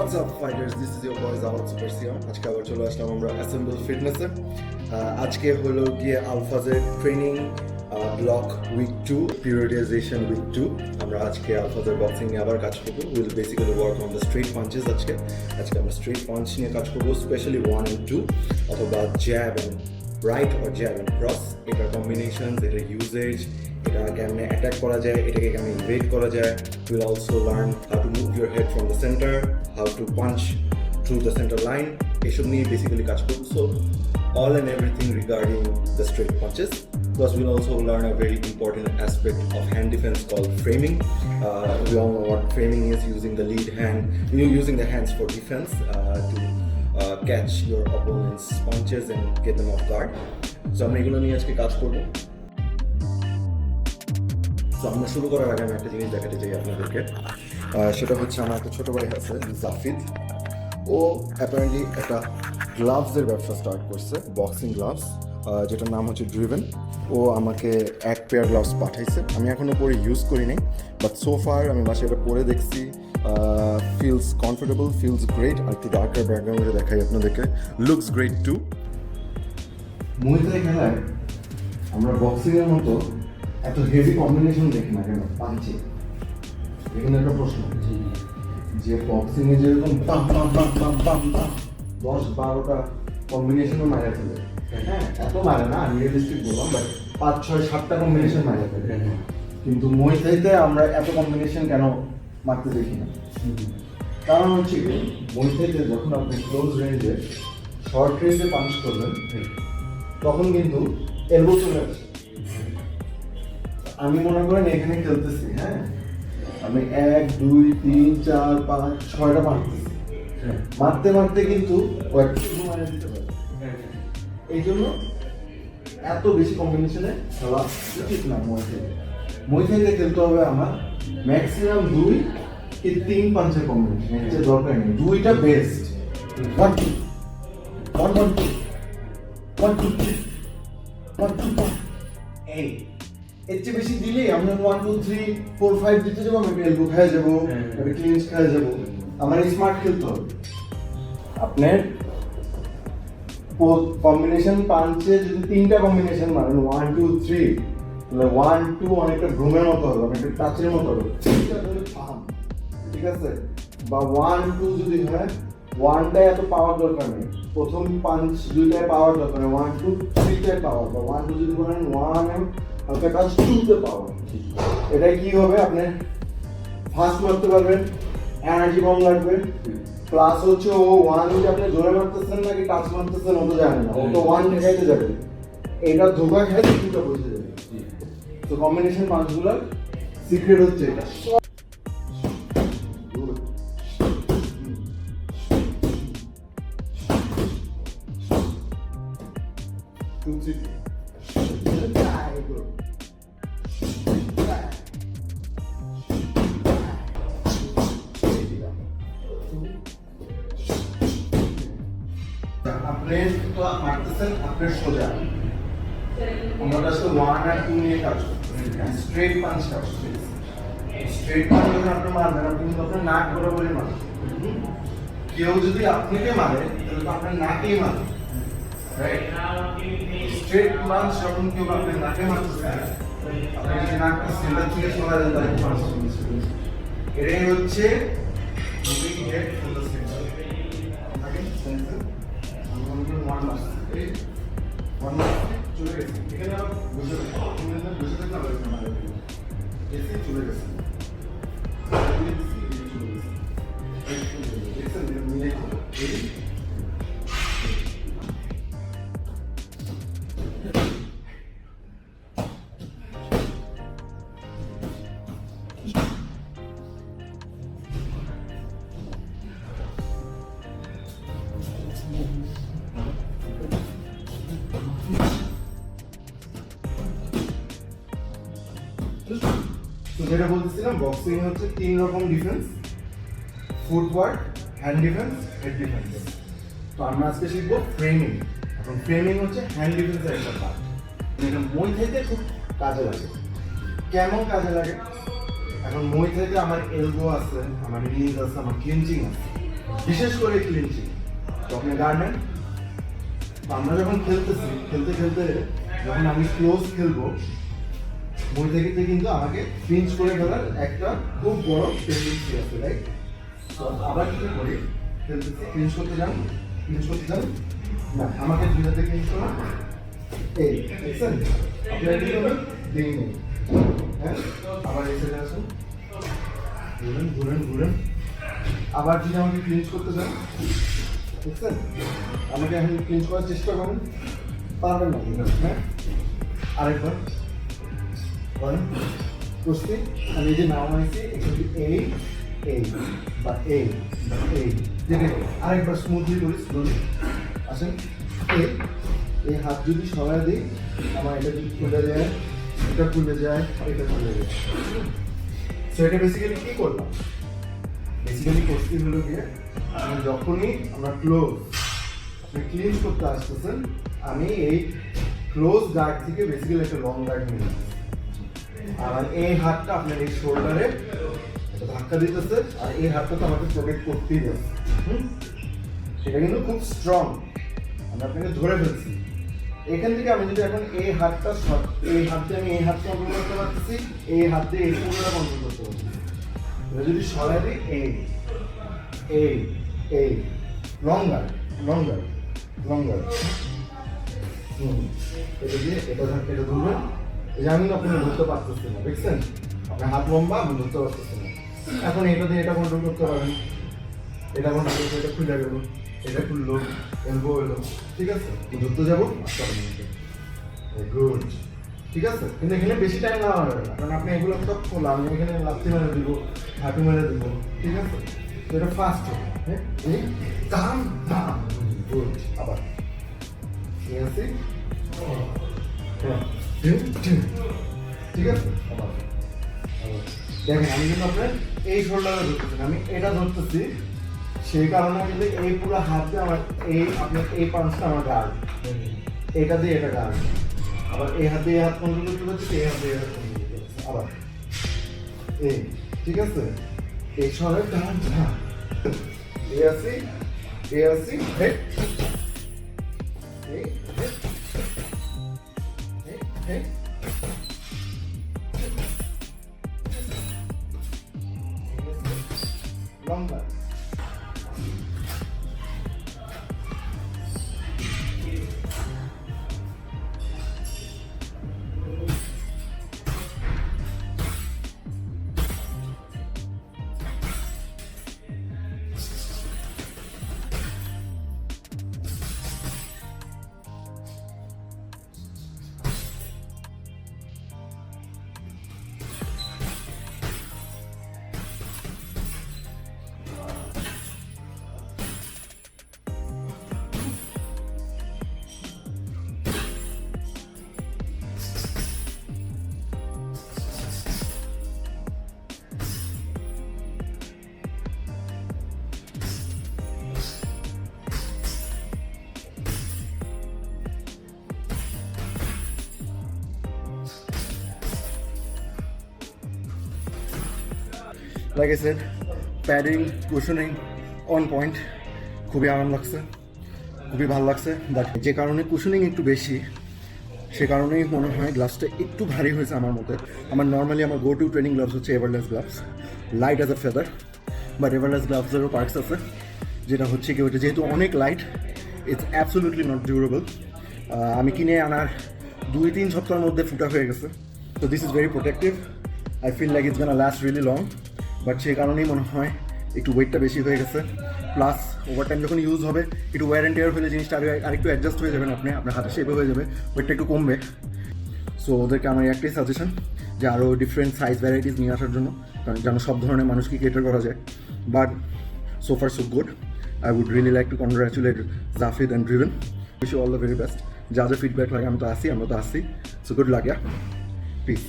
What's up fighters, this is your boy Zawad Super Siam. আজকে আবার চলে আসলাম আমরা অ্যাসেম্বল ফিটনেসে। আজকে হলো গিয়ে আলফাজের training block week 2 periodization week 2। আমরা আজকে আলফাজের বক্সিং নিয়ে আবার কাজ করবো। Will basically work on the straight punches. আজকে আমরা স্ট্রেট পাঞ্চ নিয়ে কাজ করবো, স্পেশালি 1 and 2 অথবা jab and right or jab and cross. এটার কম্বিনেশন, এটার ইউজেজ, এটা কেমনে অ্যাটাক করা যায়, এটাকে কেমনে ইনভেড করা যায়। Will also learn how to move your head from the centre, how to punch through the centre line, এসব নিয়ে বেসিক্যালি কাজ করবো। So all and everything regarding the straight punches. Plus we'll also learn a very important aspect of hand defense called framing. We all know what framing is, using the lead hand, using the hands for defense to catch your opponent's punches and get them off guard. So আমরা এগুলো নিয়ে আজকে কাজ করবো। তো আমরা শুরু করার আগে আমি একটা জিনিস দেখাতে চাই আপনাদেরকে। সেটা হচ্ছে আমার একটা ছোটো ভাই আছে জাফিদ। ও অ্যাপারেন্টলি একটা গ্লাভসের ব্যবসা স্টার্ট করছে, বক্সিং গ্লাভস, যেটার নাম হচ্ছে ড্রিভেন। ও আমাকে এক পেয়ার গ্লাভস পাঠাইছে, আমি এখনও পরে ইউজ করি নাই, বাট সো ফার আমি বাসায় এটা পরে দেখছি। Feels comfortable, feels great. আর একটু ডার্কার ব্যাকগ্রাউন্ডে দেখাই আপনাদেরকে, লুকস গ্রেট টু। মুই থাই খেলায় আমরা বক্সিংয়ের মতো এত হেভি কম্বিনেশন দেখি না কেন পাঞ্চে? এখানে একটা প্রশ্ন, যে বক্সিংয়ে যেরকম পাম পাম পাম পাম পাম পাম 10-12টা কম্বিনেশনও মারা ফেলে, হ্যাঁ এত মারে না, আমি রিয়েলিস্টিক বললাম, বাট 5-6-7টা কম্বিনেশন মারা ফেলে। কিন্তু মুই থাইতে আমরা এত কম্বিনেশন কেন মারতে দেখি না? কারণ হচ্ছে কি, মুই থাইতে যখন আপনি ক্লোজ রেঞ্জে শর্ট রেঞ্জে পাঞ্চ করবেন তখন কিন্তু এলবো চলে আসে। আমি মনে করেন এখানে খেলতেছি, হ্যাঁ আমি 1, 2, 3, 4, 5, 6টা মারতেছি, মারতে মারতে কিন্তু ও একটা মারা দিতে পারে। এই জন্য এত বেশি কম্বিনেশনে খেলা উচিত না। মই থেকে খেলতে হবে আমার ম্যাক্সিমাম 2-3 পাঞ্চের কম্বিনেশন, এর চেয়ে দরকার নেই। 2টা বেস্ট, 1 2 1 1 2 1 2 3 1 2 4 এই এর চেয়ে বেশি দিলেই আমরা 1 2 3 4 5 দিতে যাবো, আমি এলবো খেয়ে যাবো, আমি ক্লিঞ্চ খেয়ে যাবো। আমার স্মার্ট খেলতে হবে। আপনার কম্বিনেশন পাঞ্চে যদি 3টা কম্বিনেশন মারেন 1 2 3, তাহলে 1 2 অনেকটা ব্রুমের মতো হবে, অনেকটা টাচের মতো হবে, ঠিক আছে? বা 1 2 যদি হয়, 1টায় এত পাওয়ার দরকার নেই, প্রথম পাঞ্চ 2টায় পাওয়ার দরকার নেই, 1 2 3টায় পাওয়ার। বা 1 2 যদি করেন 1 and হালকা টাচ 2তে পাওয়ার। এটাই কি হবে, আপনি ফাস্ট মারতে পারবেন, এনার্জি কম লাগবে, প্লাস হচ্ছে ও 1 যদি আপনি জোরে মারতেছেন নাকি টাচ মারতেছেন ও তো জানে না, ও তো 1 দেখাইতে যাবে, এটা ধোকা খেয়ে 2টা বসে যাবে। তো কম্বিনেশন পাঁচগুলোর সিক্রেট হচ্ছে এটা। আপনি তো মারতেছেন আপনার সোজা, আমরা আসলে 1 আর 2 নিয়ে কাজ করতেছি, স্ট্রেট পাঞ্চ কাজ করতেছি। স্ট্রেট পাঞ্চ যখন আপনি মারবেন, আপনি কিন্তু আপনার নাক বরাবরই মারবেন। কেউ যদি আপনাকে মারে তাহলে তো আপনার নাকেই মারবে, রাইট? স্ট্রেট পাঞ্চ যখন কেউ আপনার নাকে মারতেছে, আপনি যদি নাকটা সেন্টার থেকে সরা দেন তাহলে পাঞ্চ করতেছে। এটাই হচ্ছে moving head from the centre. চলে গেছে, এখানে বসে বসে থাকলে আমার এসে চলে গেছে। তো যেটা বলতেছিলাম, বক্সিং হচ্ছে 3 রকম defence: footwork, hand defence, head defence. তো আমরা আজকে শিখবো ফ্রেমিং। এখন ফ্রেমিং হচ্ছে হ্যান্ড ডিফেন্সের একটা পার্ট, যেটা মই থেকে খুব কাজে লাগে। কেমন কাজে লাগে? এখন মই থেকে আমার এলবো আছে, আমার নিজ আছে, আমার ক্লিঞ্চিং আছে। বিশেষ করে ক্লিনচিং। তো আপনি গার্ডেন, আমরা যখন খেলতেছি, খেলতে খেলতে যখন আমি ক্লোজ খেলবো, মনে থেকে কিন্তু আমাকে ক্লিনচ করে ফেলার একটা খুব বড় টেন্ডেন্সি আছে, রাইট? তো আবার কি করি, খেলতেছি, ক্লিনচ করতে যান, না আমাকে দুই হাতে ক্লিনচ করো, এই দেখছেন আপনার কি হবে, দিন হ্যাঁ, আবার এই সাইডে আসুন, ঘুরেন, আবার যদি আমাকে ক্লিনচ করতে চান, দেখছেন আমাকে এখন ক্লিনচ করার চেষ্টা করুন, পারবেন না কিন্তু, হ্যাঁ আরেকবার করেন, প্রস্তুত। আমি এই যে নাম আনছি এখানে এই যেটা আরেকবার স্মুথলি করি, স্লোলি আসেন। এই হাত যদি সবাই দিই, আমার এটা যদি খুলে যায়, এটা খুলে যায়, এটা খুলে যায়। সো এটা বেসিক্যালি কি করলাম, বেসিক্যালি করতে হলো গিয়ে আমি যখনই আমরা ক্লোজ ক্লিন করতে আসতেছেন, আমি এই ক্লোজ গার্ড থেকে বেসিক্যালি একটা লং গার্ড নিয়ে নিচ্ছি। আর এই হাতটা আপনার এই শোল্ডারে ধাক্কা দিতেছে, আর এই হাতটা তো আমাকে প্রোটেক্ট করতেই যাচ্ছে। সেটা কিন্তু খুব স্ট্রং, আমরা আপনাকে ধরে ফেলছি। এখান থেকে আমি যদি এখন এই হাতটা এই হাত দিয়ে আমি এই হাতটা কন্ট্রোল করতে পারতেছি, এই হাত দিয়ে এই পুরোটা কন্ট্রোল করতে পারছি। যদি সরাই দিই এই লঙ্গার এটা দিয়ে এটা ধরবেন, এই আমি আপনি ধরতে পারতেছি না, দেখছেন আপনার হাত লম্বা, আমি ধরতে পারতেছি না। এখন এটা দিয়ে এটা কন্ট্রোল করতে পারেন, এটা কন্ট্রোল করতে, এটা খুলে গেল, এটা খুললো, এলবো এলো, ঠিক আছে, ধরতে যাবো, গুড, ঠিক আছে। কিন্তু এখানে বেশি টাইম নেওয়া হবে না, কারণ আপনি এগুলো সব খোলা, আমি এখানে লাথি মেরে দিব, হাঁটু মেরে দিব, ঠিক আছে। তো এটা ফাস্ট হবে, হ্যাঁ দাম গুড, আবার ঠিক আছে, ঠিক আছে। আবার দেখেন আমি কিন্তু আপনার এই শোল্ডারে ধরতেছি, আমি এটা ধরতেছি, সেই কারণে কিন্তু এই পুরো হাত দিয়ে আমার এই আপনার এই পাঞ্চটা আমার গার্ড, এটা দিয়ে এটা গার্ড, আবার এই হাত দিয়ে এই হাত কন্ট্রোল করতে পারছি, এই হাত দিয়ে এই হাত কন্ট্রোল করতে পারছি, আবার এই, ঠিক আছে। এই সরের টান না, এই আসি হেড, লম্বা like I said, padding, cushioning on point, খুবই আরাম লাগছে, খুবই ভালো লাগছে। বাট যে কারণে কুশনিং একটু বেশি, সে কারণেই মনে হয় গ্লাভসটা একটু ভারী হয়েছে আমার মতে। আমার নর্মালি আমার গো টু ট্রেনিং গ্লাভস হচ্ছে Everlast gloves, light as a feather. But Everlast গ্লাভসেরও পার্টস আছে, যেটা হচ্ছে কি ওইটা যেহেতু অনেক light, it's absolutely not durable. আমি কিনে আনার 2-3 সপ্তাহের মধ্যে ফুটা হয়ে গেছে। তো this is very protective, I feel like it's gonna last really long. But সেই কারণেই মনে হয় একটু ওয়েটটা বেশি হয়ে গেছে। প্লাস ওভার টাইম যখন ইউজ হবে একটু ওয়্যার অ্যান্ড টিয়ার হলে জিনিসটা আরেকটু অ্যাডজাস্ট হয়ে যাবেন, আপনার হাতে শেপে হয়ে যাবে, ওয়েটটা একটু কমবে। সো ওদেরকে আমার একটাই সাজেশন যে আরও ডিফারেন্ট সাইজ ভ্যারাইটিস নিয়ে আসার জন্য, কারণ যেন সব ধরনের মানুষকে কেটার করা যায়। But so far so good, I would really like to congratulate Jafid and Driven, wish you all the very best. যা যা ফিডব্যাক লাগে আমরা তো আসি। So good luck, yeah, piece.